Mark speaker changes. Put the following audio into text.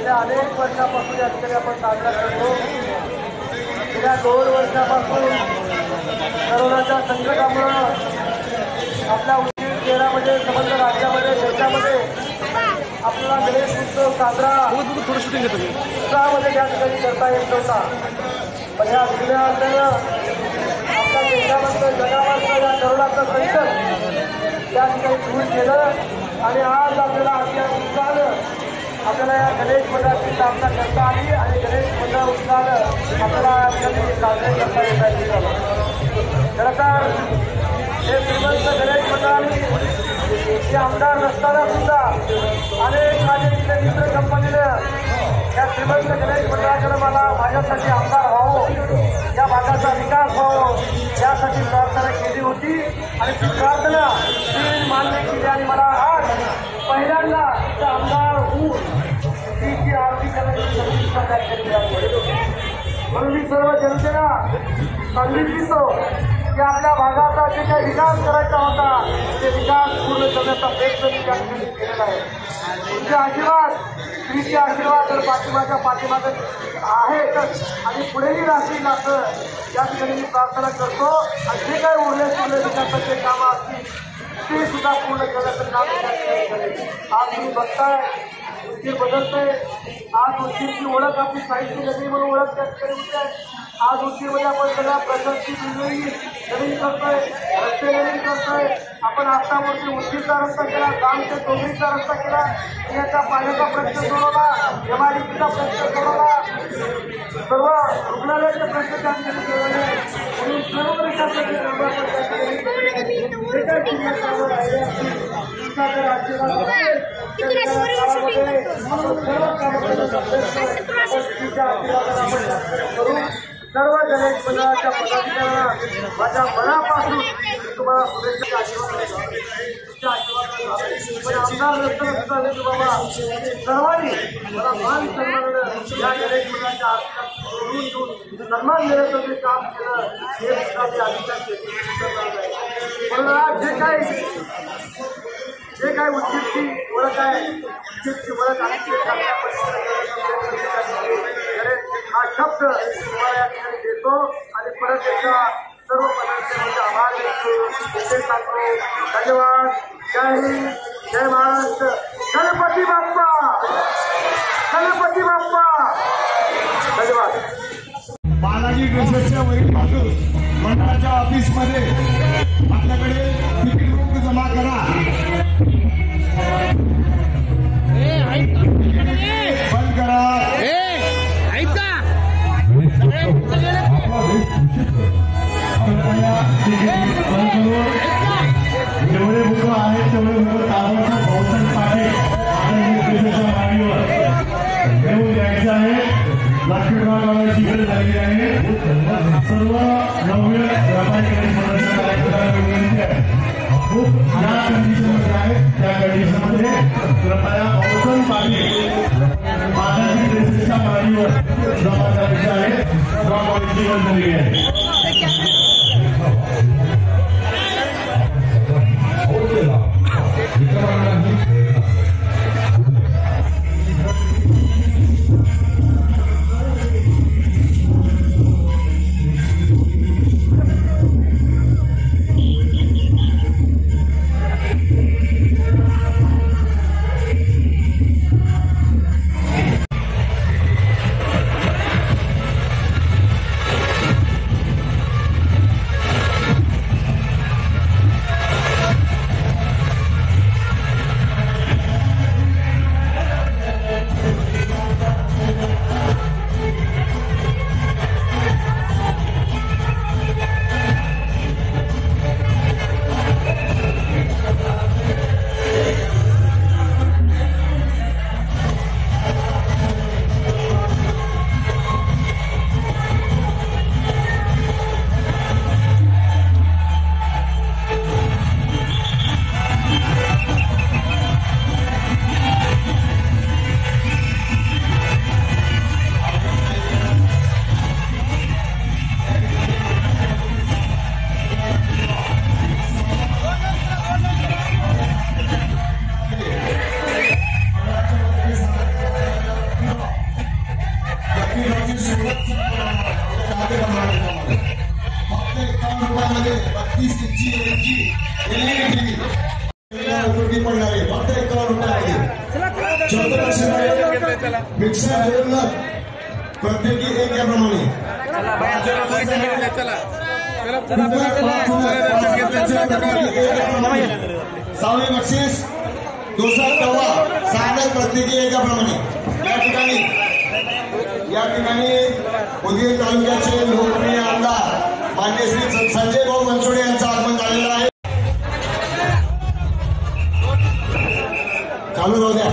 Speaker 1: गेल्या अनेक वर्षापासून या ठिकाणी आपण साजरा करतो। गेल्या 2 वर्षापासून कोरोनाच्या संकटामुळे आपल्या उद्योग शहरामध्ये समग्र राज्यामध्ये देशामध्ये आपल्याला गणेश उत्सव साजरा उत्साहामध्ये या ठिकाणी करता येत नव्हता। पण या जुन्या आपल्या देशामधलं जगामधलं या कोरोनाचं संकट या ठिकाणी दूर केलं आणि आज आपल्याला अशा उत्साहानं आपल्याला या गणेश मंडळाची स्थापना करता आली आणि गणेश मंडळ उत्साहानं आपल्याला साजरे करता येत आहे। खरं तर हे श्रीमंत गणेश मंडळाने हे आमदार नसताना सुद्धा अनेक माझे इथले मित्र कंपनीनं या श्रीमंत गणेश मंडळाकडे मला माझ्यासाठी आमदार व्हावं, या भागाचा विकास व्हावं यासाठी प्रार्थना केली होती आणि ती प्रार्थना मी मान्य केली आणि मला आज पहिल्यांदा आमदार होऊन ती आरती करण्याची संधी म्हणून मी सर्व जनतेला सांगू इच्छितो की आपल्या भागाचा जे काही विकास करायचा होता ते विकास पूर्ण करण्याचा प्रयत्न मी त्या ठिकाणी केलेला आहे। तुमचे आशीर्वाद, स्त्रीचे आशीर्वाद तर पाठीमागे आहेतच आणि पुढेही राहतील असं या ठिकाणी मी प्रार्थना करतो आणि जे काही उरले विकासाचे कामं असतील ते सुद्धा पूर्ण करण्याचं काम करेल। आज तुम्ही बघताय उदगीर बदलतंय, आज उदगीरची ओळख आपली साहित्य नगरी म्हणून ओळख त्या ठिकाणी होते आहे। आज उदगीरमध्ये आपण सगळ्या प्रकारची नवीन करतोय, रस्ते नवीन करतोय। आपण आत्तावरती उदगीरचा रस्ता केला, गाव ते डोंगरीचा रस्ता केला, पिण्याच्या पाण्याचा प्रश्न सोडवला, एमआयडीसीचा प्रश्न सोडवला, सर्व रुग्णालयाचे प्रश्न त्या ठिकाणी सोडवले म्हणून सर्व विकासाचे सर्व गणेश मंडळाच्या पदाधिकाऱ्यांना माझ्या मनापासून तुम्हाला शुभेच्छा आमदार रस्ता बाबा सर्वांनी मला मान सन्मानानं या गणेश मंडळाच्या सन्मान देण्याचं जे काम केलं हे सुद्धा मी अधिकार म्हणून आज जे काही उद्दिष्टी ओळख आहे उद्दिष्टी ओळख हा शब्द तुम्हाला या ठिकाणी देतो आणि परत एकदा सर्व पदाधिकाऱ्यांचे आभार सांगतो। धन्यवाद। जय हिंद, जय महाराष्ट्र। गणपती बाप्पा, गणपती बाप्पा। धन्यवाद।
Speaker 2: बालाजी ड्रेसेसच्या वरील बाजूस मंडळाच्या ऑफिसमध्ये आपल्याकडे तिकीट बुक जमा करा। बंद करा। जेवढे बुक आहेत तेवढे बुक ताबडतोब भाऊसाहेब पाटील गाडीवर घेऊन द्यायचं आहे। लक्ष्मी लावायची गरज झालेली आहे। सर्व नव्य व्यापारी गणेश मंडळाच्या कार्यक्रमाला विनंती आहे बुक ज्या कंडिशनमध्ये आहे त्या कंडिशनमध्ये कृपया भाऊसाहेब पाटील बालाजी ड्रेसेसच्या गाडीवर जमा करायचं आहे। जमावची गरज झालेली आहे।
Speaker 3: उपयोगी पडणारे फक्त 51 रुपयामध्ये 14 मिक्सर जोडलं प्रत्येकी 1 याप्रमाणे सावली बक्षीस डोसा तवा साधक प्रत्येकी 1 याप्रमाणे या ठिकाणी उदगीर तालुक्याचे लोकप्रिय आमदार मान्य श्री संजय भाऊ बनसोडे यांचं आगमन झालेलं आहे. चालू राहू द्या.